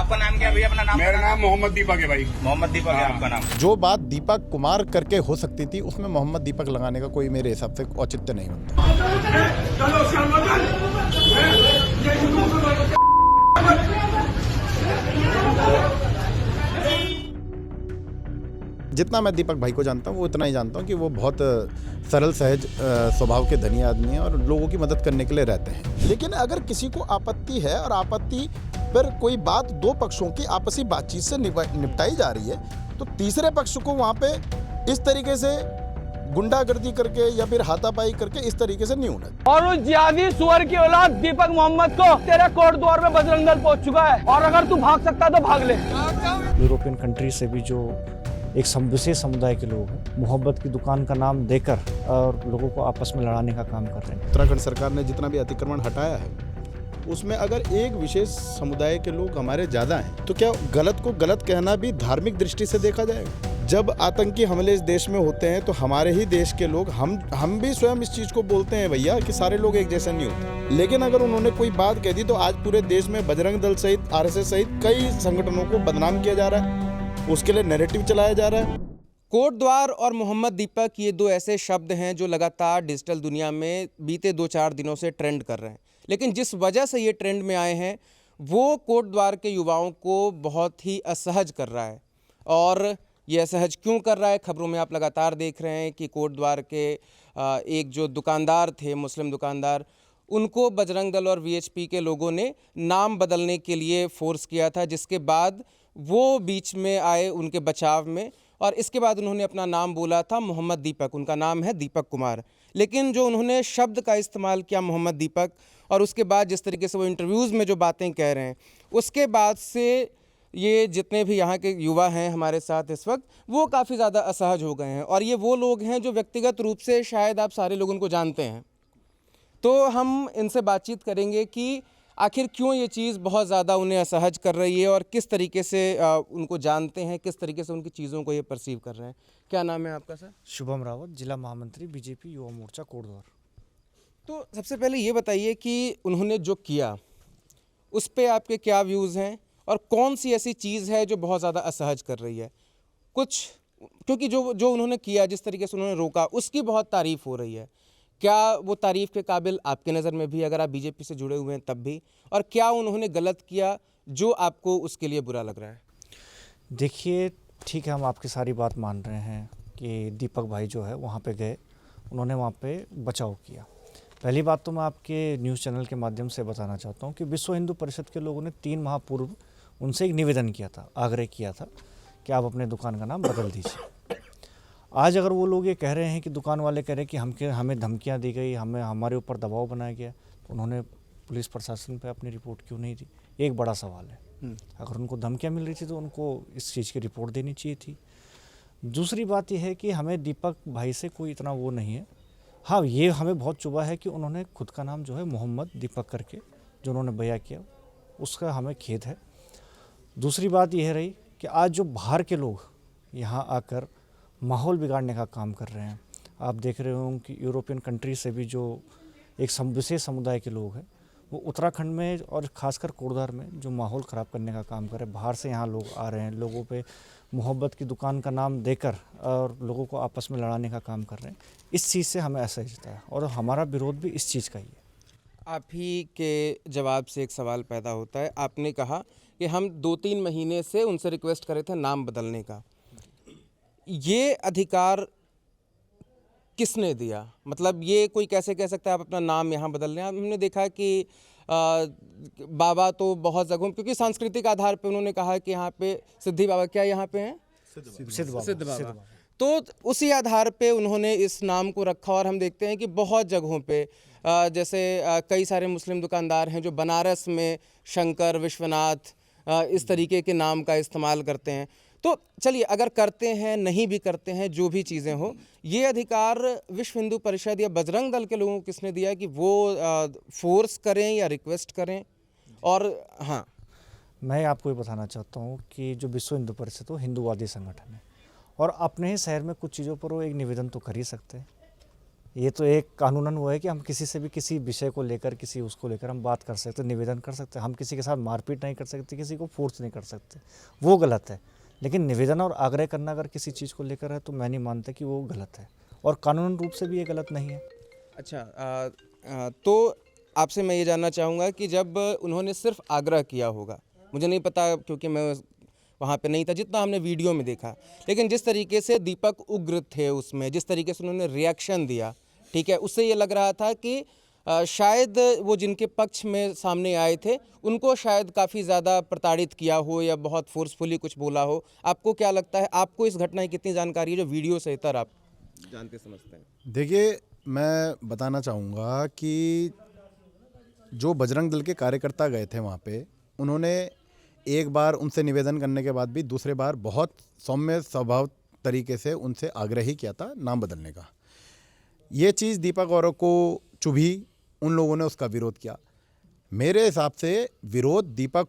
आपका नाम क्या भैया? अपना नाम? मेरा नाम मोहम्मद दीपक है भाई। मोहम्मद दीपक है आपका नाम? जो बात दीपक कुमार करके हो सकती थी उसमें मोहम्मद दीपक लगाने का कोई मेरे हिसाब से औचित्य नहीं बनता। जितना मैं दीपक भाई को जानता हूँ वो इतना ही जानता हूँ कि वो बहुत सरल सहज स्वभाव के धनी आदमी हैं और लोगों की मदद करने के लिए रहते हैं। लेकिन अगर किसी को आपत्ति है और आपत्ति पर कोई बात दो पक्षों की आपसी बातचीत से निपटाई जा रही है तो तीसरे पक्ष को वहाँ पे इस तरीके से गुंडागर्दी करके या फिर हाथापाई करके इस तरीके से नहीं होना। और उस जिहादी सुअर की औलाद दीपक मोहम्मद को तेरे कोर्ट द्वार में बजरंग दल पहुंच चुका है और अगर तू भाग सकता है तो भाग ले। यूरोपियन कंट्री से भी जो एक विशेष समुदाय के लोग हैं मोहब्बत की दुकान का नाम देकर और लोगों को आपस में लड़ाने का काम कर रहे हैं। उत्तराखंड सरकार ने जितना भी अतिक्रमण हटाया है उसमें अगर एक विशेष समुदाय के लोग हमारे ज़्यादा हैं तो क्या गलत को गलत कहना भी धार्मिक दृष्टि से देखा जाएगा? जब आतंकी हमले इस देश में होते हैं तो हमारे ही देश के लोग हम भी स्वयं इस चीज़ को बोलते हैं भैया कि सारे लोग एक जैसे नहीं होते। लेकिन अगर उन्होंने कोई बात कह दी तो आज पूरे देश में बजरंग दल सहित आरएसएस सहित कई संगठनों को बदनाम किया जा रहा है, उसके लिए नैरेटिव चलाया जा रहा है। कोटद्वार और मोहम्मद दीपक ये दो ऐसे शब्द हैं जो लगातार डिजिटल दुनिया में बीते 2-4 दिनों से ट्रेंड कर रहे हैं। लेकिन जिस वजह से ये ट्रेंड में आए हैं वो कोटद्वार के युवाओं को बहुत ही असहज कर रहा है। और ये असहज क्यों कर रहा है? खबरों में आप लगातार देख रहे हैं कि कोटद्वार के एक जो दुकानदार थे, मुस्लिम दुकानदार, उनको बजरंग दल और वीएचपी के लोगों ने नाम बदलने के लिए फोर्स किया था, जिसके बाद वो बीच में आए उनके बचाव में और इसके बाद उन्होंने अपना नाम बोला था मोहम्मद दीपक। उनका नाम है दीपक कुमार, लेकिन जो उन्होंने शब्द का इस्तेमाल किया मोहम्मद दीपक और उसके बाद जिस तरीके से वो इंटरव्यूज़ में जो बातें कह रहे हैं उसके बाद से ये जितने भी यहाँ के युवा हैं हमारे साथ इस वक्त वो काफ़ी ज़्यादा असहज हो गए हैं। और ये वो लोग हैं जो व्यक्तिगत रूप से शायद आप सारे लोग उनको जानते हैं। तो हम इनसे बातचीत करेंगे कि आखिर क्यों ये चीज़ बहुत ज़्यादा उन्हें असहज कर रही है और किस तरीके से उनको जानते हैं, किस तरीके से उनकी चीज़ों को ये परसीव कर रहे हैं। क्या नाम है आपका सर? शुभम रावत, जिला महामंत्री बीजेपी युवा मोर्चा कोटद्वार। तो सबसे पहले ये बताइए कि उन्होंने जो किया उस पर आपके क्या व्यूज़ हैं और कौन सी ऐसी चीज़ है जो बहुत ज़्यादा असहज कर रही है? कुछ क्योंकि जो उन्होंने किया, जिस तरीके से उन्होंने रोका, उसकी बहुत तारीफ़ हो रही है। क्या वो तारीफ़ के काबिल आपके नज़र में भी, अगर आप बीजेपी से जुड़े हुए हैं तब भी? और क्या उन्होंने गलत किया जो आपको उसके लिए बुरा लग रहा है? देखिए, ठीक है, हम आपकी सारी बात मान रहे हैं कि दीपक भाई जो है वहाँ पे गए, उन्होंने वहाँ पे बचाव किया। पहली बात तो मैं आपके न्यूज़ चैनल के माध्यम से बताना चाहता हूँ कि विश्व हिंदू परिषद के लोगों ने 3 माह पूर्व उनसे एक निवेदन किया था, आग्रह किया था कि आप अपने दुकान का नाम बदल दीजिए। आज अगर वो लोग ये कह रहे हैं कि दुकान वाले कह रहे हैं कि हमें धमकियां दी गई, हमारे ऊपर दबाव बनाया गया, तो उन्होंने पुलिस प्रशासन पे अपनी रिपोर्ट क्यों नहीं दी? एक बड़ा सवाल है। अगर उनको धमकियां मिल रही थी तो उनको इस चीज़ की रिपोर्ट देनी चाहिए थी। दूसरी बात यह है कि हमें दीपक भाई से कोई इतना वो नहीं है। हाँ, ये हमें बहुत चुभा है कि उन्होंने खुद का नाम जो है मोहम्मद दीपक करके जो उन्होंने बयां किया, उसका हमें खेद है। दूसरी बात यह रही कि आज जो बाहर के लोग यहाँ आकर माहौल बिगाड़ने का काम कर रहे हैं, आप देख रहे हो कि यूरोपियन कंट्री से भी जो एक विशेष समुदाय के लोग हैं वो उत्तराखंड में और ख़ासकर कोटद्वार में जो माहौल ख़राब करने का काम कर रहे हैं। बाहर से यहाँ लोग आ रहे हैं, लोगों पे मोहब्बत की दुकान का नाम देकर और लोगों को आपस में लड़ाने का काम कर रहे हैं। इस चीज़ से हमें असहजता है और हमारा विरोध भी इस चीज़ का ही है। आप ही के जवाब से एक सवाल पैदा होता है। आपने कहा कि हम 2-3 महीने से उनसे रिक्वेस्ट करे थे नाम बदलने का। ये अधिकार किसने दिया? मतलब ये कोई कैसे कह सकता है आप अपना नाम यहाँ बदल लें? हमने देखा कि बाबा तो बहुत जगहों, क्योंकि सांस्कृतिक आधार पे उन्होंने कहा कि यहाँ पे सिद्धि बाबा, क्या यहाँ पे हैं? सिद्ध बाबा। तो उसी आधार पे उन्होंने इस नाम को रखा और हम देखते हैं कि बहुत जगहों पे जैसे कई सारे मुस्लिम दुकानदार हैं जो बनारस में शंकर, विश्वनाथ इस तरीके के नाम का इस्तेमाल करते हैं। तो चलिए, अगर करते हैं, नहीं भी करते हैं, जो भी चीज़ें हो, ये अधिकार विश्व हिंदू परिषद या बजरंग दल के लोगों को किसने दिया कि वो फोर्स करें या रिक्वेस्ट करें? और हाँ, मैं आपको ये बताना चाहता हूँ कि जो विश्व हिंदू परिषद वो हिंदूवादी संगठन है और अपने ही शहर में कुछ चीज़ों पर वो एक निवेदन तो कर ही सकते हैं। ये तो एक कानूनन वो है कि हम किसी से भी किसी विषय को लेकर किसी उसको लेकर हम बात कर सकते, निवेदन कर सकते, हम किसी के साथ मारपीट नहीं कर सकते, किसी को फोर्स नहीं कर सकते, वो गलत है। लेकिन निवेदन और आग्रह करना अगर किसी चीज़ को लेकर है तो मैं नहीं मानता कि वो गलत है, और कानूनन रूप से भी ये गलत नहीं है। अच्छा, तो आपसे मैं ये जानना चाहूँगा कि जब उन्होंने सिर्फ आग्रह किया होगा, मुझे नहीं पता क्योंकि मैं वहाँ पे नहीं था, जितना हमने वीडियो में देखा, लेकिन जिस तरीके से दीपक उग्र थे उसमें, जिस तरीके से उन्होंने रिएक्शन दिया, ठीक है, उससे ये लग रहा था कि शायद वो जिनके पक्ष में सामने आए थे उनको शायद काफ़ी ज़्यादा प्रताड़ित किया हो या बहुत फोर्सफुली कुछ बोला हो। आपको क्या लगता है, आपको इस घटना की कितनी जानकारी है जो वीडियो से इतर आप जानते समझते हैं? देखिए, मैं बताना चाहूँगा कि जो बजरंग दल के कार्यकर्ता गए थे वहाँ पे, उन्होंने एक बार उनसे निवेदन करने के बाद भी दूसरे बार बहुत सौम्य स्वभाव तरीके से उनसे आग्रह ही किया था नाम बदलने का। ये चीज़ दीपक और को चुभी, उन लोगों ने उसका विरोध किया। मेरे हिसाब से विरोध दीपक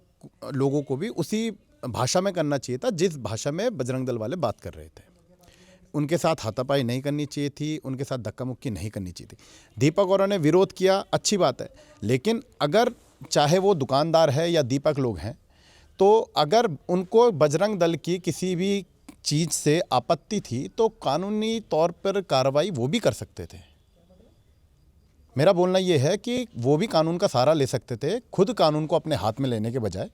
लोगों को भी उसी भाषा में करना चाहिए था जिस भाषा में बजरंग दल वाले बात कर रहे थे। उनके साथ हाथापाई नहीं करनी चाहिए थी, उनके साथ धक्का मुक्की नहीं करनी चाहिए थी। दीपक और ने विरोध किया, अच्छी बात है, लेकिन अगर चाहे वो दुकानदार है या दीपक लोग हैं, तो अगर उनको बजरंग दल की किसी भी चीज़ से आपत्ति थी तो कानूनी तौर पर कार्रवाई वो भी कर सकते थे। मेरा बोलना ये है कि वो भी कानून का सहारा ले सकते थे, खुद कानून को अपने हाथ में लेने के बजाय।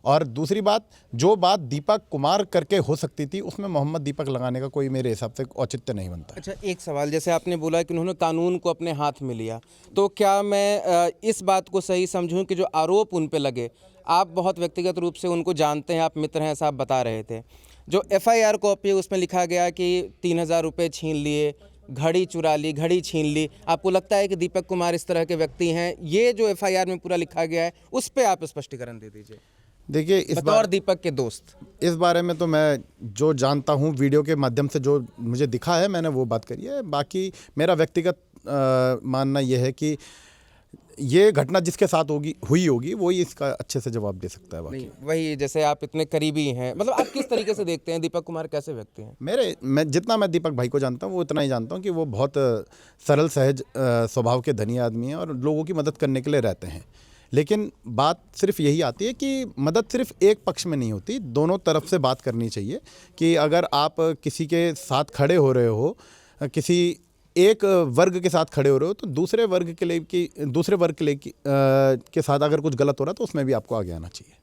और दूसरी बात, जो बात दीपक कुमार करके हो सकती थी उसमें मोहम्मद दीपक लगाने का कोई मेरे हिसाब से औचित्य नहीं बनता। अच्छा, एक सवाल, जैसे आपने बोला कि उन्होंने कानून को अपने हाथ में लिया, तो क्या मैं इस बात को सही समझूं कि जो आरोप उन पे लगे, आप बहुत व्यक्तिगत रूप से उनको जानते हैं, आप मित्र हैं, ऐसा आप बता रहे थे, जो FIR कॉपी है उसमें लिखा गया कि 3000 रुपये छीन लिए, घड़ी चुरा ली, घड़ी छीन ली, आपको लगता है कि दीपक कुमार इस तरह के व्यक्ति हैं? ये जो FIR में पूरा लिखा गया है उस पर आप स्पष्टीकरण दे दीजिए। देखिए, इस बतौर दीपक के दोस्त, इस बारे में तो मैं जो जानता हूँ वीडियो के माध्यम से जो मुझे दिखा है मैंने वो बात करी है। बाकी मेरा व्यक्तिगत मानना यह है कि ये घटना जिसके साथ हुई होगी वही इसका अच्छे से जवाब दे सकता है। नहीं, वही, जैसे आप इतने करीबी हैं, मतलब आप किस तरीके से देखते हैं दीपक कुमार कैसे व्यक्ति हैं? मैं जितना मैं दीपक भाई को जानता हूँ वो इतना ही जानता हूँ कि वो बहुत सरल सहज स्वभाव के धनी आदमी हैं और लोगों की मदद करने के लिए रहते हैं। लेकिन बात सिर्फ यही आती है कि मदद सिर्फ एक पक्ष में नहीं होती, दोनों तरफ से बात करनी चाहिए। कि अगर आप किसी के साथ खड़े हो रहे हो, किसी एक वर्ग के साथ खड़े हो रहे हो, तो दूसरे वर्ग के लिए के साथ अगर कुछ गलत हो रहा है तो उसमें भी आपको आगे आना चाहिए।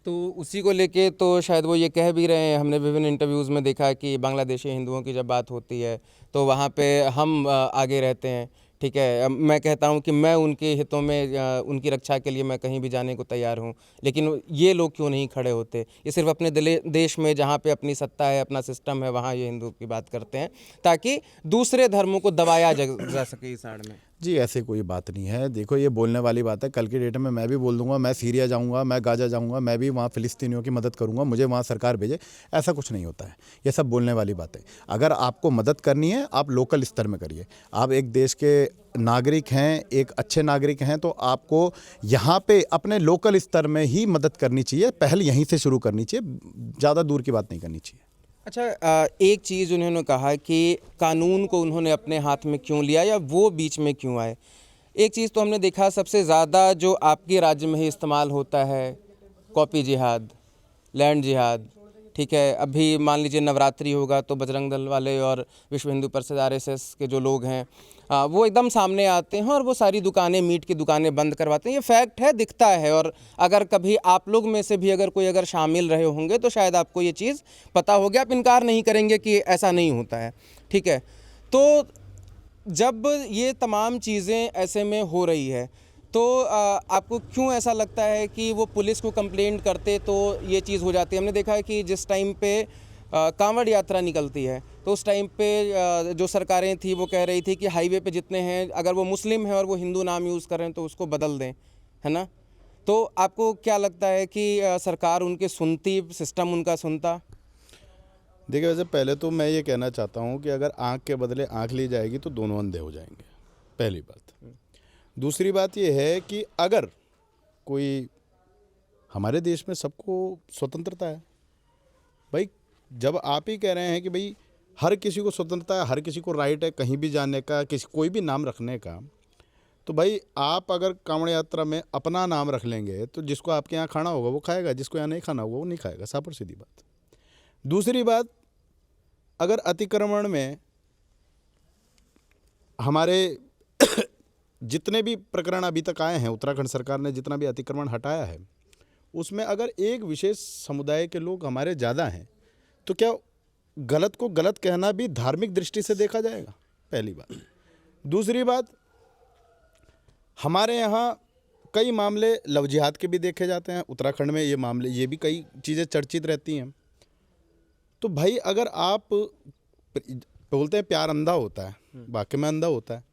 तो उसी को लेके तो शायद वो ये कह भी रहे हैं, हमने विभिन्न इंटरव्यूज़ में देखा कि बांग्लादेशी हिंदुओं की जब बात होती है तो वहाँ पे हम आगे रहते हैं, ठीक है। मैं कहता हूँ कि मैं उनके हितों में, उनकी रक्षा के लिए मैं कहीं भी जाने को तैयार हूँ, लेकिन ये लोग क्यों नहीं खड़े होते? ये सिर्फ अपने देश में जहाँ पे अपनी सत्ता है, अपना सिस्टम है, वहाँ ये हिंदू की बात करते हैं ताकि दूसरे धर्मों को दबाया जा सके इस आड़ में। जी, ऐसे कोई बात नहीं है। देखो, ये बोलने वाली बात है। कल की डेट में मैं भी बोल दूंगा, मैं सीरिया जाऊंगा, मैं गाजा जाऊंगा, मैं भी वहाँ फ़िलिस्तीनियों की मदद करूंगा, मुझे वहाँ सरकार भेजे, ऐसा कुछ नहीं होता है। ये सब बोलने वाली बात है। अगर आपको मदद करनी है आप लोकल स्तर में करिए। आप एक देश के नागरिक हैं, एक अच्छे नागरिक हैं, तो आपको यहाँ पे अपने लोकल स्तर में ही मदद करनी चाहिए। पहल यहीं से शुरू करनी चाहिए, ज़्यादा दूर की बात नहीं करनी चाहिए। अच्छा, एक चीज़ उन्होंने कहा कि कानून को उन्होंने अपने हाथ में क्यों लिया या वो बीच में क्यों आए। एक चीज़ तो हमने देखा सबसे ज़्यादा जो आपके राज्य में ही इस्तेमाल होता है, कॉपी जिहाद, लैंड जिहाद, ठीक है। अभी मान लीजिए नवरात्रि होगा तो बजरंग दल वाले और विश्व हिंदू परिषद RSS के जो लोग हैं वो एकदम सामने आते हैं और वो सारी दुकानें, मीट की दुकानें बंद करवाते हैं। ये फैक्ट है, दिखता है। और अगर कभी आप लोग में से भी अगर कोई शामिल रहे होंगे तो शायद आपको ये चीज़ पता होगी, आप इनकार नहीं करेंगे कि ऐसा नहीं होता है, ठीक है। तो जब ये तमाम चीज़ें ऐसे में हो रही है तो आपको क्यों ऐसा लगता है कि वो पुलिस को कंप्लेंट करते तो ये चीज़ हो जाती है? हमने देखा है कि जिस टाइम पे कांवड़ यात्रा निकलती है तो उस टाइम पे जो सरकारें थी वो कह रही थी कि हाईवे पे जितने हैं, अगर वो मुस्लिम हैं और वो हिंदू नाम यूज़ कर रहे हैं तो उसको बदल दें, है ना। तो आपको क्या लगता है कि सरकार उनके सुनती, सिस्टम उनका सुनता? देखिए, वैसे पहले तो मैं ये कहना चाहता हूँ कि अगर आँख के बदले आँख ली जाएगी तो दोनों अंधे हो जाएंगे, पहली बात। दूसरी बात ये है कि अगर कोई, हमारे देश में सबको स्वतंत्रता है भाई। जब आप ही कह रहे हैं कि भाई हर किसी को स्वतंत्रता है, हर किसी को राइट है कहीं भी जाने का, किसी कोई भी नाम रखने का। तो भाई आप अगर कांवड़ यात्रा में अपना नाम रख लेंगे तो जिसको आपके यहाँ खाना होगा वो खाएगा, जिसको यहाँ नहीं खाना होगा वो नहीं खाएगा, साफ और सीधी बात। दूसरी बात, अगर अतिक्रमण में हमारे जितने भी प्रकरण अभी तक आए हैं, उत्तराखंड सरकार ने जितना भी अतिक्रमण हटाया है, उसमें अगर एक विशेष समुदाय के लोग हमारे ज़्यादा हैं तो क्या गलत को गलत कहना भी धार्मिक दृष्टि से देखा जाएगा? पहली बात। दूसरी बात, हमारे यहाँ कई मामले लव जिहाद के भी देखे जाते हैं, उत्तराखंड में ये मामले, ये भी कई चीज़ें चर्चित रहती हैं। तो भाई अगर आप बोलते हैं प्यार अंधा होता है, वाकई में अंधा होता है।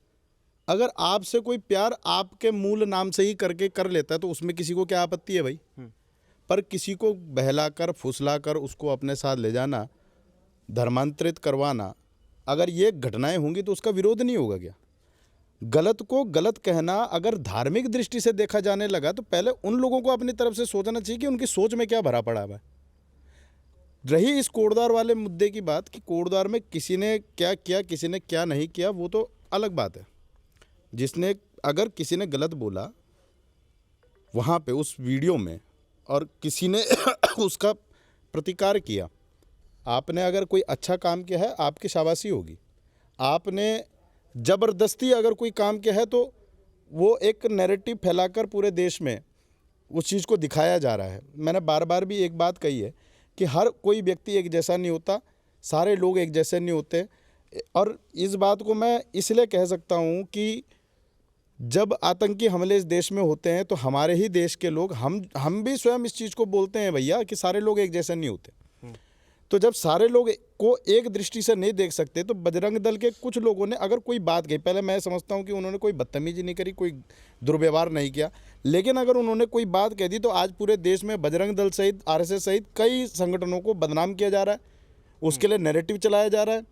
अगर आपसे कोई प्यार आपके मूल नाम से ही करके कर लेता है तो उसमें किसी को क्या आपत्ति है भाई? पर किसी को बहलाकर फुसलाकर उसको अपने साथ ले जाना, धर्मांतरित करवाना, अगर ये घटनाएं होंगी तो उसका विरोध नहीं होगा क्या? गलत को गलत कहना अगर धार्मिक दृष्टि से देखा जाने लगा तो पहले उन लोगों को अपनी तरफ से सोचना चाहिए कि उनकी सोच में क्या भरा पड़ा है। रही इस कोटद्वार वाले मुद्दे की बात कि कोटद्वार में किसी ने क्या किया, किसी ने क्या नहीं किया, वो तो अलग बात है। जिसने अगर किसी ने गलत बोला वहाँ पे उस वीडियो में और किसी ने उसका प्रतिकार किया, आपने अगर कोई अच्छा काम किया है आपकी शाबाशी होगी। आपने ज़बरदस्ती अगर कोई काम किया है तो वो एक नैरेटिव फैलाकर पूरे देश में उस चीज़ को दिखाया जा रहा है। मैंने बार बार भी एक बात कही है कि हर कोई व्यक्ति एक जैसा नहीं होता, सारे लोग एक जैसे नहीं होते। और इस बात को मैं इसलिए कह सकता हूँ कि जब आतंकी हमले इस देश में होते हैं तो हमारे ही देश के लोग, हम भी स्वयं इस चीज़ को बोलते हैं भैया कि सारे लोग एक जैसे नहीं होते। तो जब सारे लोग को एक दृष्टि से नहीं देख सकते तो बजरंग दल के कुछ लोगों ने अगर कोई बात कही, पहले मैं समझता हूं कि उन्होंने कोई बदतमीजी नहीं करी, कोई दुर्व्यवहार नहीं किया, लेकिन अगर उन्होंने कोई बात कह दी तो आज पूरे देश में बजरंग दल सहित आरएसएस सहित कई संगठनों को बदनाम किया जा रहा है, उसके लिए नैरेटिव चलाया जा रहा है।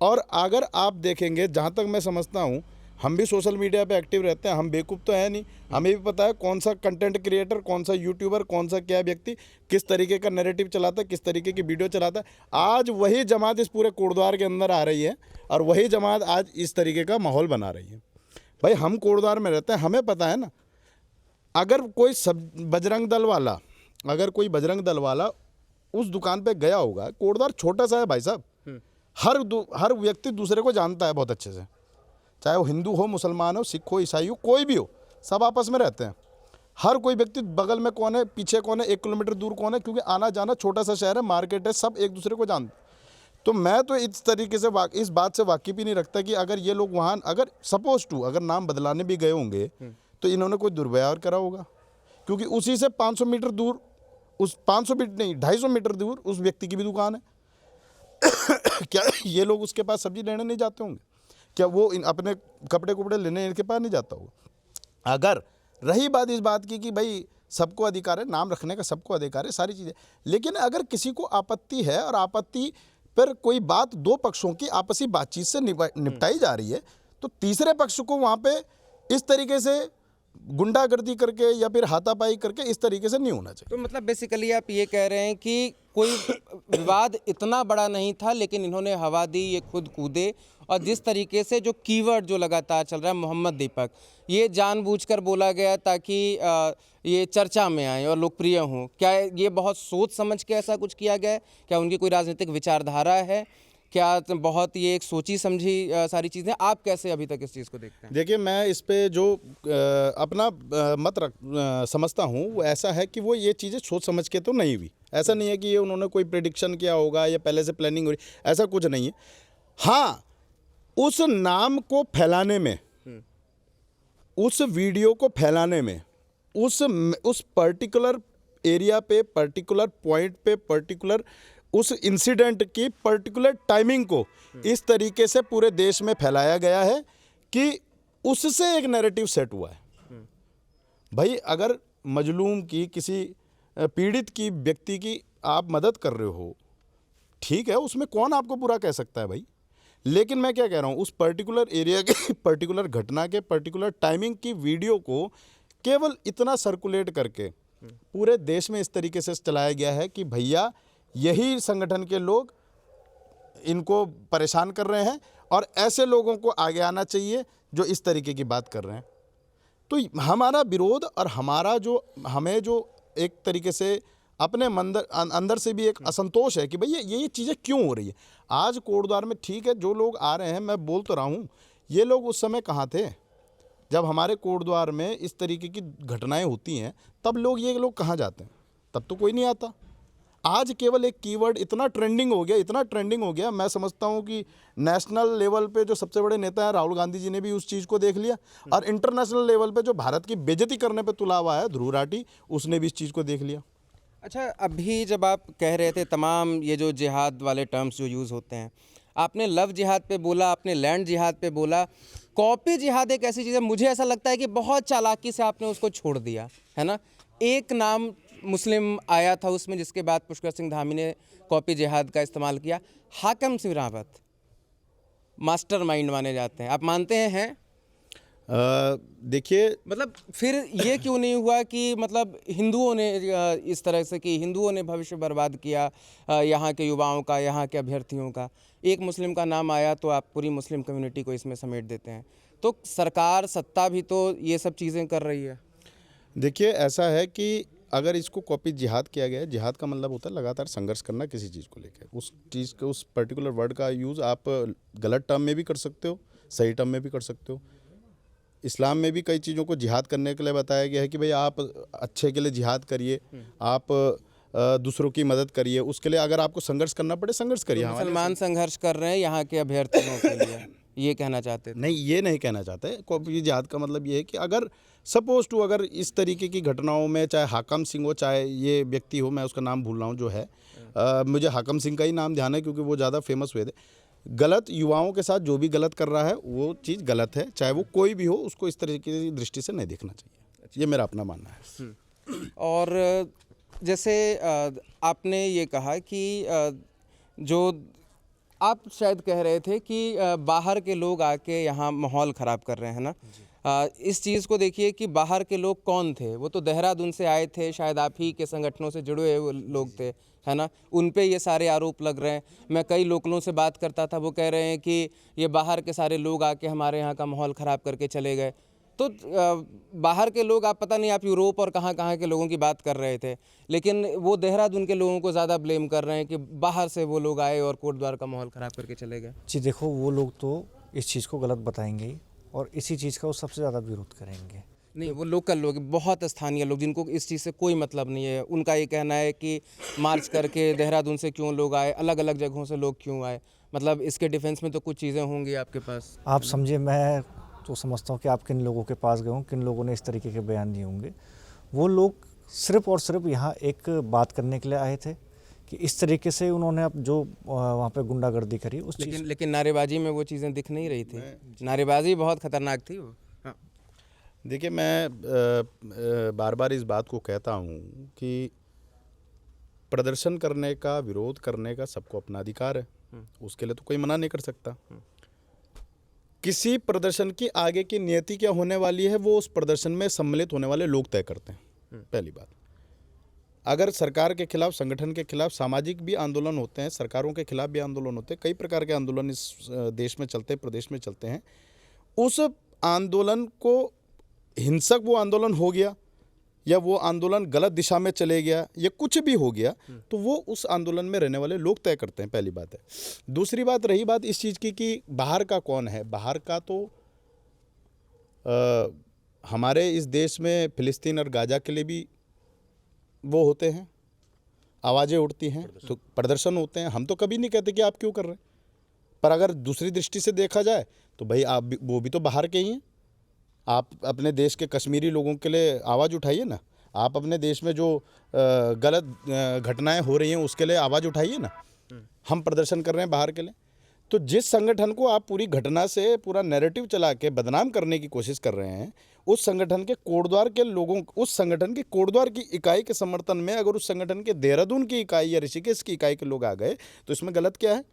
और अगर आप देखेंगे, जहाँ तक मैं समझता हूँ, हम भी सोशल मीडिया पे एक्टिव रहते हैं, हम बेवकूफ़ तो है नहीं, हमें भी पता है कौन सा कंटेंट क्रिएटर, कौन सा यूट्यूबर, कौन सा क्या व्यक्ति किस तरीके का नैरेटिव चलाता है, किस तरीके की वीडियो चलाता है। आज वही जमात इस पूरे कोटद्वार के अंदर आ रही है और वही जमात आज इस तरीके का माहौल बना रही है। भाई हम कोटद्वार में रहते हैं, हमें पता है ना। अगर कोई बजरंग दल वाला उस दुकान पर गया होगा, कोटद्वार छोटा सा है भाई साहब, हर व्यक्ति दूसरे को जानता है बहुत अच्छे से, चाहे वो हिंदू हो, मुसलमान हो, सिख हो, ईसाई हो, कोई भी हो, सब आपस में रहते हैं। हर कोई व्यक्ति बगल में कौन है, पीछे कौन है, 1 किलोमीटर दूर कौन है, क्योंकि आना जाना, छोटा सा शहर है, मार्केट है, सब एक दूसरे को जानते। तो मैं तो इस तरीके से इस बात से वाकिफ़ ही नहीं रखता कि अगर ये लोग वहाँ अगर सपोज टू अगर नाम बदलाने भी गए होंगे तो इन्होंने कोई दुर्व्यवहार करा होगा, क्योंकि उसी से 500 मीटर दूर, उस 500 मीटर नहीं 250 मीटर दूर उस व्यक्ति की भी दुकान है। क्या ये लोग उसके पास सब्जी लेने नहीं जाते होंगे? क्या वो अपने कपड़े लेने इनके पास नहीं जाता होगा? अगर रही बात इस बात की कि भाई सबको अधिकार है, नाम रखने का सबको अधिकार है, सारी चीज़ें, लेकिन अगर किसी को आपत्ति है और आपत्ति पर कोई बात दो पक्षों की आपसी बातचीत से निपटाई जा रही है तो तीसरे पक्ष को वहाँ पे इस तरीके से गुंडागर्दी करके या फिर हाथापाई करके इस तरीके से नहीं होना चाहिए। तो मतलब बेसिकली आप ये कह रहे हैं कि कोई विवाद इतना बड़ा नहीं था, लेकिन इन्होंने हवा दी, ये खुद कूदे, और जिस तरीके से जो कीवर्ड जो लगातार चल रहा है मोहम्मद दीपक, ये जानबूझकर बोला गया ताकि ये चर्चा में आए और लोकप्रिय हों। क्या ये बहुत सोच समझ के ऐसा कुछ किया गया है? क्या उनकी कोई राजनीतिक विचारधारा है? क्या बहुत ये एक सोची समझी सारी चीज़ें? आप कैसे अभी तक इस चीज़ को देखते हैं? देखिए, मैं इस पे जो अपना मत समझता हूँ वो ऐसा है कि वो ये चीज़ें सोच समझ के तो नहीं हुई। ऐसा नहीं है कि ये उन्होंने कोई प्रेडिक्शन किया होगा या पहले से प्लानिंग हो रही, ऐसा कुछ नहीं है। हाँ, उस नाम को फैलाने में, उस वीडियो को फैलाने में, उस पर्टिकुलर एरिया पे, पर्टिकुलर पॉइंट पे, पर्टिकुलर उस इंसिडेंट की पर्टिकुलर टाइमिंग को इस तरीके से पूरे देश में फैलाया गया है कि उससे एक नैरेटिव सेट हुआ है। भाई अगर मजलूम की, किसी पीड़ित की, व्यक्ति की आप मदद कर रहे हो, ठीक है, उसमें कौन आपको बुरा कह सकता है भाई। लेकिन मैं क्या कह रहा हूँ, उस पर्टिकुलर एरिया के, पर्टिकुलर घटना के, पर्टिकुलर टाइमिंग की वीडियो को केवल इतना सर्कुलेट करके पूरे देश में इस तरीके से चलाया गया है कि भैया यही संगठन के लोग इनको परेशान कर रहे हैं और ऐसे लोगों को आगे आना चाहिए जो इस तरीके की बात कर रहे हैं। तो हमारा विरोध और हमारा जो हमें जो एक तरीके से अपने अंदर से भी एक असंतोष है कि भैया ये चीज़ें क्यों हो रही है। आज कोटद्वार में ठीक है जो लोग आ रहे हैं, मैं बोल तो रहा हूँ, ये लोग उस समय कहाँ थे जब हमारे कोटद्वार में इस तरीके की घटनाएं होती हैं, तब ये लोग कहाँ जाते हैं? तब तो कोई नहीं आता। आज केवल एक कीवर्ड इतना ट्रेंडिंग हो गया, मैं समझता हूँ कि नेशनल लेवल पे जो सबसे बड़े नेता हैं राहुल गांधी जी ने भी उस चीज़ को देख लिया, और इंटरनेशनल लेवल पे जो भारत की बेइज्जती करने पे तुला हुआ है ध्रुव राठी, उसने भी इस चीज़ को देख लिया। अच्छा, अभी जब आप कह रहे थे तमाम ये जो जिहाद वाले टर्म्स जो यूज़ होते हैं, आपने लव जिहाद पे बोला, आपने लैंड जिहाद पे बोला, कॉपी जिहाद एक ऐसी चीज़ है, मुझे ऐसा लगता है कि बहुत चालाकी से आपने उसको छोड़ दिया है ना। एक नाम मुस्लिम आया था उसमें, जिसके बाद पुष्कर सिंह धामी ने कॉपी जिहाद का इस्तेमाल किया। हाकम सिंह रावत मास्टरमाइंड माने जाते हैं, आप मानते हैं? देखिए, मतलब फिर ये क्यों नहीं हुआ कि मतलब हिंदुओं ने इस तरह से कि हिंदुओं ने भविष्य बर्बाद किया यहाँ के युवाओं का, यहाँ के अभ्यर्थियों का। एक मुस्लिम का नाम आया तो आप पूरी मुस्लिम कम्युनिटी को इसमें समेट देते हैं। तो सरकार, सत्ता भी तो ये सब चीज़ें कर रही है। देखिए, ऐसा है कि अगर इसको कॉपी जिहाद किया गया है, जिहाद का मतलब होता है लगातार संघर्ष करना किसी चीज़ को लेकर। उस चीज़ के उस पर्टिकुलर वर्ड का यूज़ आप गलत टर्म में भी कर सकते हो, सही टर्म में भी कर सकते हो। इस्लाम में भी कई चीज़ों को जिहाद करने के लिए बताया गया है कि भाई आप अच्छे के लिए जिहाद करिए, आप दूसरों की मदद करिए, उसके लिए अगर आपको संघर्ष करना पड़े संघर्ष करिए। तो मुसलमान संघर्ष कर रहे हैं यहाँ के अभ्यर्थियों के लिए, ये कहना चाहते थे? नहीं, ये नहीं कहना चाहते। कॉपी जिहाद का मतलब ये है कि अगर सपोज टू अगर इस तरीके की घटनाओं में चाहे हाकम सिंह हो, चाहे ये व्यक्ति हो, मैं उसका नाम भूल रहा हूँ जो है, मुझे हाकम सिंह का ही नाम ध्यान है क्योंकि वो ज़्यादा फेमस हुए थे। गलत युवाओं के साथ जो भी गलत कर रहा है वो चीज़ गलत है, चाहे वो कोई भी हो, उसको इस तरीके की दृष्टि से नहीं देखना चाहिए। ये मेरा अपना मानना है। और जैसे आपने ये कहा कि जो आप शायद कह रहे थे कि बाहर के लोग आके यहाँ माहौल ख़राब कर रहे हैं ना, इस चीज़ को देखिए कि बाहर के लोग कौन थे? वो तो देहरादून से आए थे, शायद आप ही के संगठनों से जुड़े हुए लोग थे, है ना। उन पे ये सारे आरोप लग रहे हैं। मैं कई लोकलों से बात करता था, वो कह रहे हैं कि ये बाहर के सारे लोग आके हमारे यहाँ का माहौल ख़राब करके चले गए। तो बाहर के लोग, आप पता नहीं आप यूरोप और कहाँ कहाँ के लोगों की बात कर रहे थे, लेकिन वो देहरादून के लोगों को ज़्यादा ब्लेम कर रहे हैं कि बाहर से वो लोग आए और कोटद्वार का माहौल ख़राब करके चले गए। जी देखो, वो लोग तो इस चीज़ को गलत बताएंगे ही और इसी चीज़ का वो सबसे ज़्यादा विरोध करेंगे। नहीं, वो लोकल लोग, बहुत स्थानीय लोग जिनको इस चीज़ से कोई मतलब नहीं है, उनका ये कहना है कि मार्च करके देहरादून से क्यों लोग आए, अलग अलग जगहों से लोग क्यों आए। मतलब इसके डिफेंस में तो कुछ चीज़ें होंगी आपके पास। आप समझे, मैं तो समझता हूँ कि आप किन लोगों के पास गए हों, किन लोगों ने इस तरीके के बयान दिए होंगे। वो लोग सिर्फ़ और सिर्फ यहाँ एक बात करने के लिए आए थे कि इस तरीके से उन्होंने अब जो वहाँ पे गुंडागर्दी करी उस चीज़। लेकिन नारेबाजी में वो चीज़ें दिख नहीं रही थी। नारेबाजी बहुत खतरनाक थी वो। हाँ। देखिए, मैं बार बार इस बात को कहता हूँ कि प्रदर्शन करने का, विरोध करने का सबको अपना अधिकार है, उसके लिए तो कोई मना नहीं कर सकता। किसी प्रदर्शन की आगे की नियति क्या होने वाली है वो उस प्रदर्शन में सम्मिलित होने वाले लोग तय करते हैं। पहली बात, अगर सरकार के खिलाफ, संगठन के खिलाफ सामाजिक भी आंदोलन होते हैं, सरकारों के खिलाफ भी आंदोलन होते हैं, कई प्रकार के आंदोलन इस देश में चलते हैं, प्रदेश में चलते हैं। उस आंदोलन को हिंसक वो आंदोलन हो गया या वो आंदोलन गलत दिशा में चले गया या कुछ भी हो गया, तो वो उस आंदोलन में रहने वाले लोग तय करते हैं। पहली बात है। दूसरी बात, रही बात इस चीज़ की कि बाहर का कौन है, बाहर का तो हमारे इस देश में फ़िलिस्तीन और गाज़ा के लिए भी वो होते हैं, आवाज़ें उठती हैं, तो प्रदर्शन होते हैं। हम तो कभी नहीं कहते कि आप क्यों कर रहे हैं, पर अगर दूसरी दृष्टि से देखा जाए तो भाई आप भी, वो भी तो बाहर के ही हैं। आप अपने देश के कश्मीरी लोगों के लिए आवाज़ उठाइए ना, आप अपने देश में जो गलत घटनाएं हो रही हैं उसके लिए आवाज़ उठाइए ना। हम प्रदर्शन कर रहे हैं बाहर के लिए, तो जिस संगठन को आप पूरी घटना से पूरा नैरेटिव चला के बदनाम करने की कोशिश कर रहे हैं, उस संगठन के कोटद्वार के लोगों, उस संगठन के कोटद्वार की इकाई के समर्थन में अगर उस संगठन के देहरादून की इकाई या ऋषिकेश की इकाई के लोग आ गए तो इसमें गलत क्या है?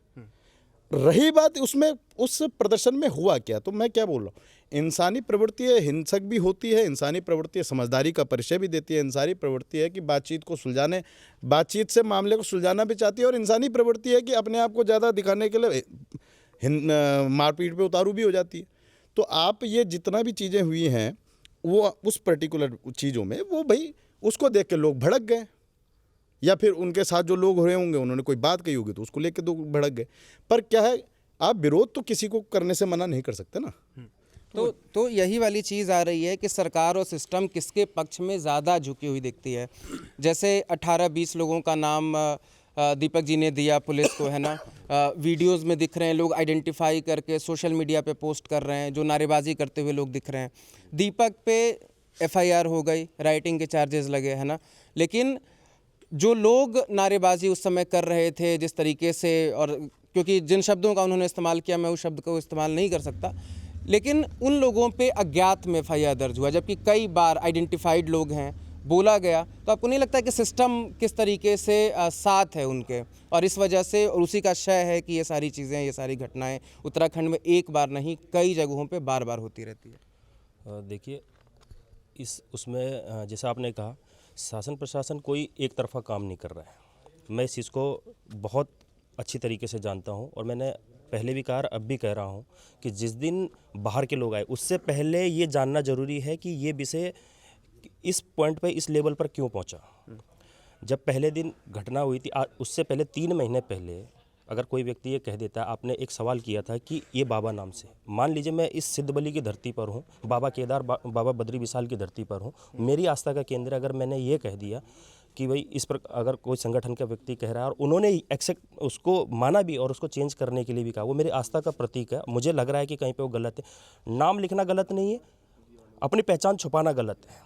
रही बात उसमें उस प्रदर्शन में हुआ क्या, तो मैं क्या बोल रहा हूँ, इंसानी प्रवृत्ति है, हिंसक भी होती है, इंसानी प्रवृत्ति है, समझदारी का परिचय भी देती है, इंसानी प्रवृत्ति है कि बातचीत से मामले को सुलझाना भी चाहती है, और इंसानी प्रवृत्ति है कि अपने आप को ज़्यादा दिखाने के लिए मारपीट पे उतारू भी हो जाती है। तो आप ये जितना भी चीज़ें हुई हैं वो उस पर्टिकुलर चीज़ों में वो भाई उसको देख के लोग भड़क गए, या फिर उनके साथ जो लोग हो रहे होंगे उन्होंने कोई बात कही होगी तो उसको लेके दो भड़क गए। पर क्या है, आप विरोध तो किसी को करने से मना नहीं कर सकते ना। तो यही वाली चीज़ आ रही है कि सरकार और सिस्टम किसके पक्ष में ज़्यादा झुकी हुई दिखती है। जैसे 18-20 लोगों का नाम दीपक जी ने दिया पुलिस को, है ना, वीडियोस में दिख रहे हैं, लोग आइडेंटिफाई करके सोशल मीडिया पे पोस्ट कर रहे हैं, जो नारेबाजी करते हुए लोग दिख रहे हैं। दीपक पे FIR हो गई, राइटिंग के चार्जेस लगे, है ना, लेकिन जो लोग नारेबाजी उस समय कर रहे थे जिस तरीके से, और क्योंकि जिन शब्दों का उन्होंने इस्तेमाल किया मैं उस शब्द को इस्तेमाल नहीं कर सकता, लेकिन उन लोगों पे अज्ञात में FIR दर्ज हुआ, जबकि कई बार आइडेंटिफाइड लोग हैं, बोला गया। तो आपको नहीं लगता कि सिस्टम किस तरीके से साथ है उनके, और इस वजह से, और उसी का श्रेय है कि ये सारी चीज़ें, ये सारी घटनाएं उत्तराखंड में एक बार नहीं कई जगहों पे बार बार होती रहती है? देखिए, उसमें जैसा आपने कहा, शासन प्रशासन कोई एक तरफा काम नहीं कर रहा है। मैं इस चीज़ को बहुत अच्छी तरीके से जानता हूं, और मैंने पहले भी कहा, अब भी कह रहा हूं कि जिस दिन बाहर के लोग आए उससे पहले ये जानना ज़रूरी है कि ये विषय इस पॉइंट पे, इस लेवल पर क्यों पहुंचा। जब पहले दिन घटना हुई थी, उससे पहले 3 महीने पहले अगर कोई व्यक्ति ये कह देता है, आपने एक सवाल किया था कि ये बाबा नाम से, मान लीजिए मैं इस सिद्धबली की धरती पर हूँ, बाबा केदार बाबा बद्री विशाल की धरती पर हूँ, मेरी आस्था का केंद्र, अगर मैंने ये कह दिया कि भाई इस पर अगर कोई संगठन का व्यक्ति कह रहा है और उन्होंने एक्सेप्ट उसको माना भी और उसको चेंज करने के लिए भी कहा, वो मेरी आस्था का प्रतीक है, मुझे लग रहा है कि कहीं पे वो गलत है। नाम लिखना गलत नहीं है, अपनी पहचान छुपाना गलत है।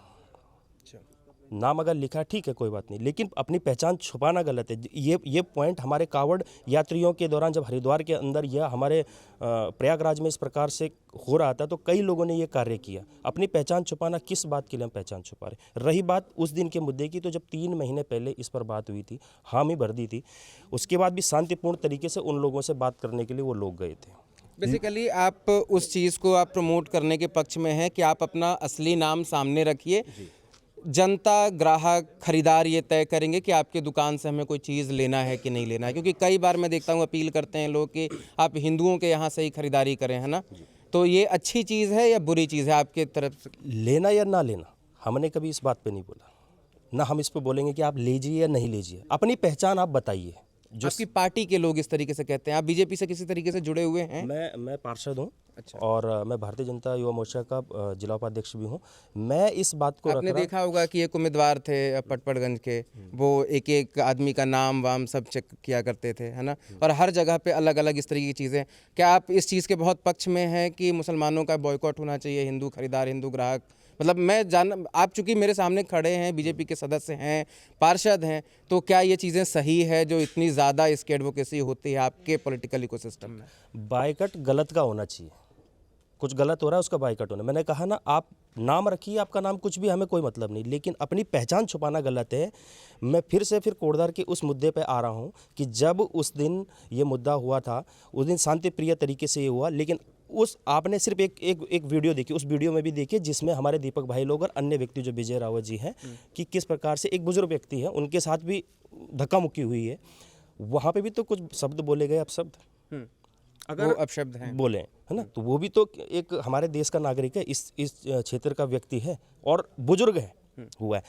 नाम अगर लिखा ठीक है, कोई बात नहीं, लेकिन अपनी पहचान छुपाना गलत है। ये पॉइंट हमारे कांवड़ यात्रियों के दौरान जब हरिद्वार के अंदर या हमारे प्रयागराज में इस प्रकार से हो रहा था, तो कई लोगों ने ये कार्य किया। अपनी पहचान छुपाना, किस बात के लिए हम पहचान छुपा रहे। रही बात उस दिन के मुद्दे की, तो जब 3 महीने पहले इस पर बात हुई थी, हामी भर दी थी, उसके बाद भी शांतिपूर्ण तरीके से उन लोगों से बात करने के लिए वो लोग गए थे। बेसिकली आप उस चीज़ को आप प्रमोट करने के पक्ष में हैं कि आप अपना असली नाम सामने रखिए, जनता, ग्राहक, खरीदार ये तय करेंगे कि आपके दुकान से हमें कोई चीज़ लेना है कि नहीं लेना है। क्योंकि कई बार मैं देखता हूँ अपील करते हैं लोग कि आप हिंदुओं के यहाँ से ही खरीदारी करें, है ना, तो ये अच्छी चीज़ है या बुरी चीज़ है आपके तरफ से? लेना या ना लेना, हमने कभी इस बात पे नहीं बोला, ना हम इस पे बोलेंगे कि आप लीजिए या नहीं लीजिए। अपनी पहचान आप बताइए। जो आपकी पार्टी के लोग इस तरीके से कहते हैं, आप बीजेपी से किसी तरीके से जुड़े हुए हैं? मैं पार्षद हूँ। अच्छा। और मैं भारतीय जनता युवा मोर्चा का जिला उपाध्यक्ष भी हूँ। मैं इस बात को आपने देखा होगा कि एक उम्मीदवार थे पटपड़गंज के, वो एक आदमी का नाम वाम सब चेक किया करते थे, है ना, और हर जगह पे अलग अलग इस तरीके की चीज़ें। क्या आप इस चीज़ के बहुत पक्ष में हैं कि मुसलमानों का बॉयकॉट होना चाहिए, हिंदू खरीदार, हिंदू ग्राहक? मतलब आप चूंकि मेरे सामने खड़े हैं, बीजेपी के सदस्य हैं, पार्षद हैं, तो क्या ये चीज़ें सही है जो इतनी ज़्यादा इसकी एडवोकेसी होती है आपके पॉलिटिकल इकोसिस्टम में? बायकट गलत का होना चाहिए। कुछ गलत हो रहा है उसका बायकट होना। मैंने कहा ना, आप नाम रखिए, आपका नाम कुछ भी, हमें कोई मतलब नहीं, लेकिन अपनी पहचान छुपाना गलत है। मैं फिर कोटद्वार के उस मुद्दे पे आ रहा हूँ कि जब उस दिन ये मुद्दा हुआ था, उस दिन शांति प्रिय तरीके से ये हुआ, लेकिन आपने सिर्फ एक वीडियो देखी, उस वीडियो में भी देखिए जिसमें हमारे दीपक भाई लोग और अन्य व्यक्ति जो विजय रावत जी हैं, कि किस प्रकार से एक बुजुर्ग व्यक्ति है, उनके साथ भी धक्का मुक्की हुई है। वहाँ पे भी तो कुछ शब्द बोले गए, अपशब्द, अगर वो अपशब्द हैं बोले, है ना, तो वो भी तो एक हमारे देश का नागरिक है, इस क्षेत्र का व्यक्ति है और बुजुर्ग है हुआ है।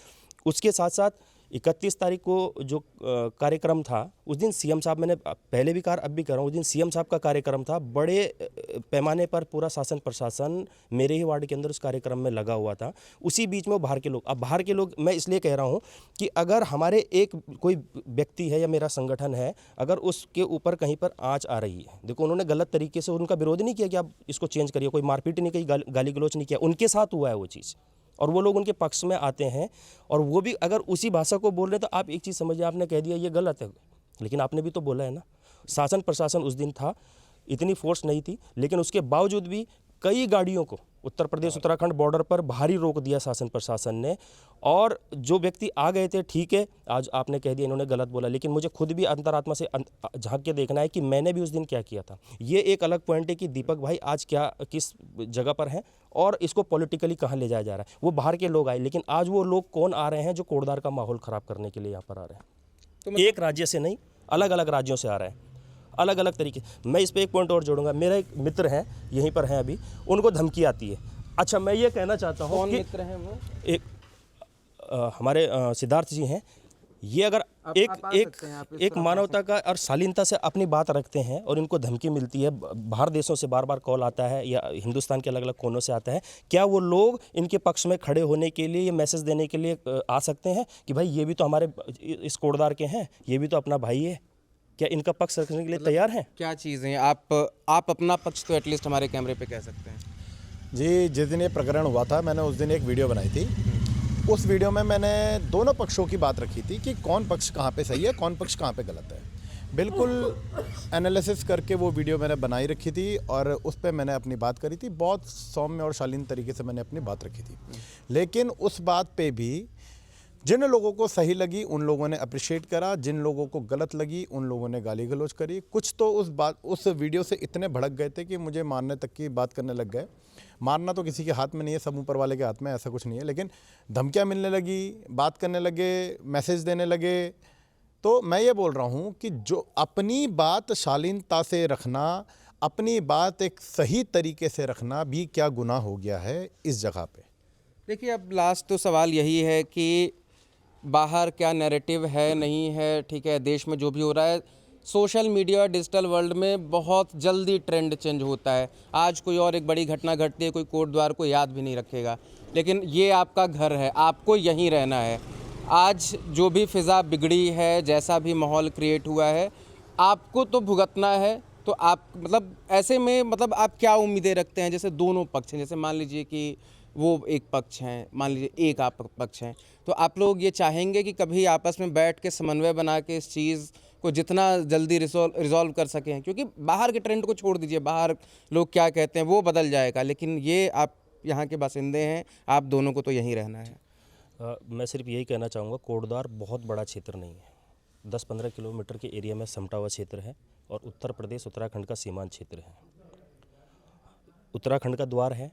उसके साथ साथ 31 तारीख को जो कार्यक्रम था, उस दिन सीएम साहब, मैंने पहले भी कहा, अब भी कह रहा हूँ, उस दिन सीएम साहब का कार्यक्रम था। बड़े पैमाने पर पूरा शासन प्रशासन मेरे ही वार्ड के अंदर उस कार्यक्रम में लगा हुआ था। उसी बीच में वो बाहर के लोग, अब बाहर के लोग, मैं इसलिए कह रहा हूँ कि अगर हमारे एक कोई व्यक्ति है या मेरा संगठन है, अगर उसके ऊपर कहीं पर आँच आ रही है, देखो उन्होंने गलत तरीके से उनका विरोध नहीं किया कि आप इसको चेंज करिए, कोई मारपीट नहीं की, गाली गलौच नहीं किया, उनके साथ हुआ है वो चीज़, और वो लोग उनके पक्ष में आते हैं, और वो भी अगर उसी भाषा को बोल रहे हैं, तो आप एक चीज़ समझिए, आपने कह दिया ये गलत है, लेकिन आपने भी तो बोला है ना, शासन प्रशासन उस दिन था, इतनी फोर्स नहीं थी, लेकिन उसके बावजूद भी कई गाड़ियों को उत्तर प्रदेश उत्तराखंड बॉर्डर पर भारी रोक दिया शासन प्रशासन ने। और जो व्यक्ति आ गए थे, ठीक है, आज आपने कह दिया इन्होंने गलत बोला, लेकिन मुझे खुद भी अंतरात्मा से झांक के देखना है कि मैंने भी उस दिन क्या किया था। ये एक अलग पॉइंट है कि दीपक भाई आज क्या किस जगह पर हैं और इसको पॉलिटिकली कहाँ ले जाया जा रहा है। वो बाहर के लोग आए, लेकिन आज वो लोग कौन आ रहे हैं जो कोटद्वार का माहौल ख़राब करने के लिए यहाँ पर आ रहे हैं। तो एक राज्य से नहीं, अलग अलग राज्यों से आ रहे हैं, अलग अलग तरीके। मैं इस पर एक पॉइंट और जोड़ूंगा। मेरा एक मित्र हैं, यहीं पर हैं अभी, उनको धमकी आती है। अच्छा, मैं ये कहना चाहता हूँ कौन कि मित्र हैं वो? एक हमारे सिद्धार्थ जी हैं। ये अगर एक मानवता का और शालीनता से अपनी बात रखते हैं और इनको धमकी मिलती है, बाहर देशों से बार बार कॉल आता है या हिंदुस्तान के अलग अलग कोनों से आता है, क्या वो लोग इनके पक्ष में खड़े होने के लिए, ये मैसेज देने के लिए आ सकते हैं कि भाई ये भी तो हमारे इस कोटद्वार के हैं, ये भी तो अपना भाई है? क्या इनका पक्ष रखने के लिए तैयार हैं? क्या चीज़ें आप अपना पक्ष तो एटलीस्ट हमारे कैमरे पे कह सकते हैं। जी, जिस दिन ये प्रकरण हुआ था, मैंने उस दिन एक वीडियो बनाई थी। उस वीडियो में मैंने दोनों पक्षों की बात रखी थी कि कौन पक्ष कहाँ पे सही है, कौन पक्ष कहाँ पे गलत है। बिल्कुल एनालिसिस करके वो वीडियो मैंने बनाई रखी थी और उस पर मैंने अपनी बात करी थी। बहुत सौम्य और शालीन तरीके से मैंने अपनी बात रखी थी। लेकिन उस बात पे भी जिन लोगों को सही लगी उन लोगों ने अप्रिशिएट करा, जिन लोगों को गलत लगी उन लोगों ने गाली गलौज करी। कुछ तो उस वीडियो से इतने भड़क गए थे कि मुझे मारने तक की बात करने लग गए। मारना तो किसी के हाथ में नहीं है, सब ऊपर वाले के हाथ में, ऐसा कुछ नहीं है। लेकिन धमकियाँ मिलने लगी, बात करने लगे, मैसेज देने लगे। तो मैं ये बोल रहा हूँ कि जो अपनी बात शालीनता से रखना, अपनी बात एक सही तरीके से रखना भी क्या गुनाह हो गया है इस जगह पे। देखिए, अब लास्ट तो सवाल यही है कि बाहर क्या नैरेटिव है, नहीं है, ठीक है, देश में जो भी हो रहा है, सोशल मीडिया डिजिटल वर्ल्ड में बहुत जल्दी ट्रेंड चेंज होता है। आज कोई और एक बड़ी घटना घटती है, कोई कोटद्वार को याद भी नहीं रखेगा, लेकिन ये आपका घर है, आपको यहीं रहना है। आज जो भी फ़िज़ा बिगड़ी है, जैसा भी माहौल क्रिएट हुआ है, आपको तो भुगतना है। तो आप मतलब ऐसे में मतलब आप क्या उम्मीदें रखते हैं? जैसे दोनों पक्ष हैं, जैसे मान लीजिए कि वो एक पक्ष हैं, मान लीजिए एक आप पक्ष हैं, तो आप लोग ये चाहेंगे कि कभी आपस में बैठ के समन्वय बना के इस चीज़ को जितना जल्दी रिजॉल्व कर सकें? क्योंकि बाहर के ट्रेंड को छोड़ दीजिए, बाहर लोग क्या कहते हैं वो बदल जाएगा, लेकिन ये आप यहाँ के बासिंदे हैं, आप दोनों को तो यहीं रहना है। मैं सिर्फ यही कहना चाहूँगा, कोटद्वार बहुत बड़ा क्षेत्र नहीं है, 10-15 किलोमीटर के एरिया में समटा हुआ क्षेत्र है और उत्तर प्रदेश उत्तराखंड का सीमांत क्षेत्र है। उत्तराखंड का द्वार है,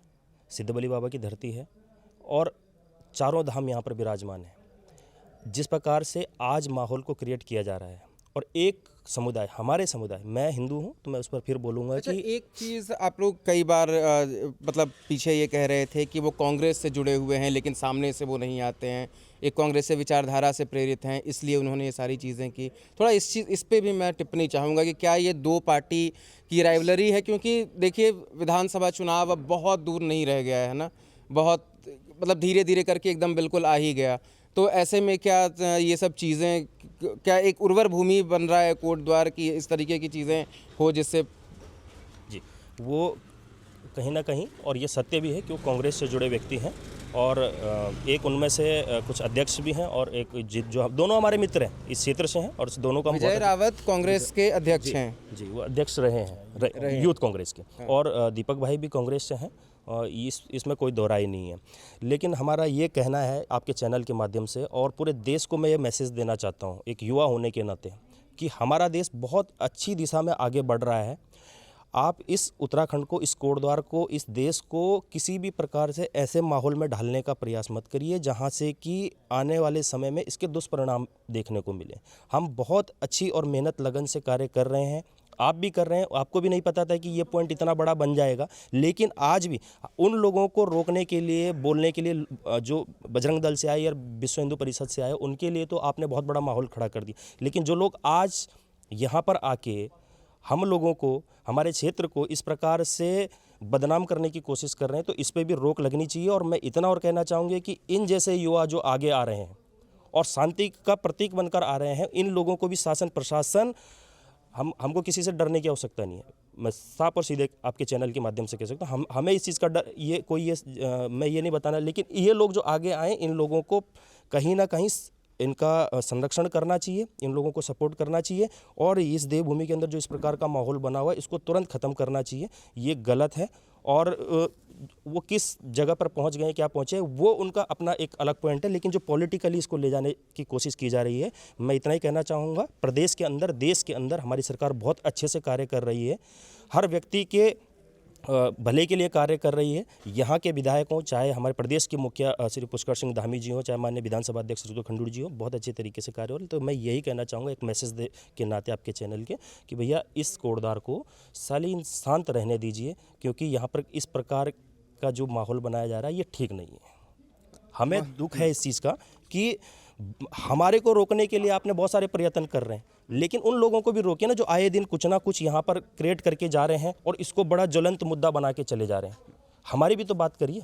सिद्धबली बाबा की धरती है और चारों धाम यहाँ पर विराजमान है। जिस प्रकार से आज माहौल को क्रिएट किया जा रहा है और एक समुदाय, हमारे समुदाय, मैं हिंदू हूँ तो मैं उस पर फिर बोलूँगा। अच्छा, कि एक चीज़ आप लोग कई बार मतलब पीछे ये कह रहे थे कि वो कांग्रेस से जुड़े हुए हैं, लेकिन सामने से वो नहीं आते हैं, एक कांग्रेस से विचारधारा से प्रेरित हैं, इसलिए उन्होंने ये सारी चीज़ें की। थोड़ा इस पे भी मैं टिप्पणी चाहूँगा कि क्या ये दो पार्टी की राइवलरी है? क्योंकि देखिए, विधानसभा चुनाव अब बहुत दूर नहीं रह गया है ना, बहुत मतलब धीरे धीरे करके एकदम बिल्कुल आ ही गया। तो ऐसे में क्या ये सब चीज़ें, क्या एक उर्वर भूमि बन रहा है कोटद्वार की, इस तरीके की चीज़ें हो जिससे? जी, वो कहीं ना कहीं, और ये सत्य भी है कि वो कांग्रेस से जुड़े व्यक्ति हैं और एक उनमें से कुछ अध्यक्ष भी हैं और एक जो दोनों हमारे मित्र हैं, इस क्षेत्र से हैं और दोनों का विजय रावत कांग्रेस के अध्यक्ष हैं। जी, वो अध्यक्ष रहे हैं यूथ कांग्रेस के। और दीपक भाई भी कांग्रेस से हैं और इसमें कोई दोहराई नहीं है। लेकिन हमारा ये कहना है आपके चैनल के माध्यम से और पूरे देश को मैं ये मैसेज देना चाहता हूँ, एक युवा होने के नाते, कि हमारा देश बहुत अच्छी दिशा में आगे बढ़ रहा है। आप इस उत्तराखंड को, इस कोटद्वार को, इस देश को किसी भी प्रकार से ऐसे माहौल में ढालने का प्रयास मत करिए जहां से कि आने वाले समय में इसके दुष्परिणाम देखने को मिले। हम बहुत अच्छी और मेहनत लगन से कार्य कर रहे हैं, आप भी कर रहे हैं। आपको भी नहीं पता था कि ये पॉइंट इतना बड़ा बन जाएगा, लेकिन आज भी उन लोगों को रोकने के लिए, बोलने के लिए, जो बजरंग दल से आए या विश्व हिंदू परिषद से आए, उनके लिए तो आपने बहुत बड़ा माहौल खड़ा कर दिया। लेकिन जो लोग आज यहाँ पर आके हम लोगों को, हमारे क्षेत्र को इस प्रकार से बदनाम करने की कोशिश कर रहे हैं, तो इस पर भी रोक लगनी चाहिए। और मैं इतना और कहना चाहूँगी कि इन जैसे युवा जो आगे आ रहे हैं और शांति का प्रतीक बनकर आ रहे हैं, इन लोगों को भी शासन प्रशासन, हमको किसी से डरने की आवश्यकता नहीं है। मैं साफ और सीधे आपके चैनल के माध्यम से कह सकता हूँ, हमें इस चीज़ का डर, मैं ये नहीं बताना, लेकिन ये लोग जो आगे आए, इन लोगों को कहीं ना कहीं इनका संरक्षण करना चाहिए, इन लोगों को सपोर्ट करना चाहिए और इस देवभूमि के अंदर जो इस प्रकार का माहौल बना हुआ है इसको तुरंत ख़त्म करना चाहिए। ये गलत है और वो किस जगह पर पहुंच गए, क्या पहुंचे, वो उनका अपना एक अलग पॉइंट है, लेकिन जो पॉलिटिकली इसको ले जाने की कोशिश की जा रही है, मैं इतना ही कहना चाहूँगा, प्रदेश के अंदर, देश के अंदर हमारी सरकार बहुत अच्छे से कार्य कर रही है, हर व्यक्ति के भले के लिए कार्य कर रही है। यहाँ के विधायकों, चाहे हमारे प्रदेश के मुखिया श्री पुष्कर सिंह धामी जी हों, चाहे माननीय विधानसभा अध्यक्ष श्री खंडूड़ी जी हों, बहुत अच्छे तरीके से कार्य हो रहा है। तो मैं यही कहना चाहूँगा एक मैसेज के नाते आपके चैनल के कि भैया इस कोटद्वार को साली शांत रहने दीजिए, क्योंकि यहाँ पर इस प्रकार का जो माहौल बनाया जा रहा है ये ठीक नहीं है। हमें दुख है इस चीज़ का कि हमारे को रोकने के लिए आपने बहुत सारे प्रयत्न कर रहे हैं, लेकिन उन लोगों को भी रोकिए ना जो आए दिन कुछ ना कुछ यहाँ पर क्रिएट करके जा रहे हैं और इसको बड़ा ज्वलंत मुद्दा बना के चले जा रहे हैं। हमारी भी तो बात करिए।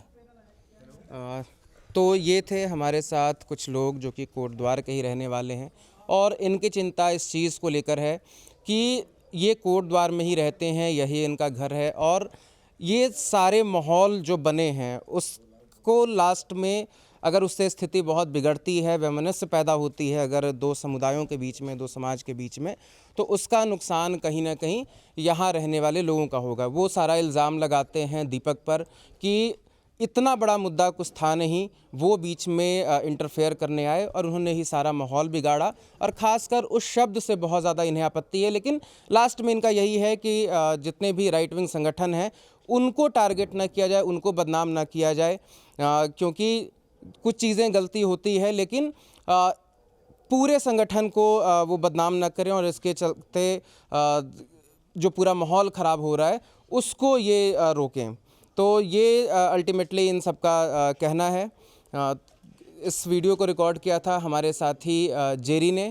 तो ये थे हमारे साथ कुछ लोग जो कि कोटद्वार के ही रहने वाले हैं और इनकी चिंता इस चीज़ को लेकर है कि ये कोटद्वार में ही रहते हैं, यही इनका घर है और ये सारे माहौल जो बने हैं उसको लास्ट में अगर उससे स्थिति बहुत बिगड़ती है, वैमनस्य पैदा होती है अगर दो समुदायों के बीच में, दो समाज के बीच में, तो उसका नुकसान कहीं ना कहीं यहाँ रहने वाले लोगों का होगा। वो सारा इल्ज़ाम लगाते हैं दीपक पर कि इतना बड़ा मुद्दा कुछ था नहीं, वो बीच में इंटरफेयर करने आए और उन्होंने ही सारा माहौल बिगाड़ा और ख़ासकर उस शब्द से बहुत ज़्यादा इन्हें आपत्ति है। लेकिन लास्ट में इनका यही है कि जितने भी राइट विंग संगठन हैं उनको टारगेट ना किया जाए, उनको बदनाम ना किया जाए, क्योंकि कुछ चीज़ें गलती होती है लेकिन पूरे संगठन को वो बदनाम ना करें और इसके चलते जो पूरा माहौल ख़राब हो रहा है उसको ये रोकें। तो ये अल्टीमेटली इन सब का कहना है। इस वीडियो को रिकॉर्ड किया था हमारे साथी जेरी ने।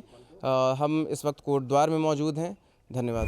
हम इस वक्त कोटद्वार में मौजूद हैं। धन्यवाद।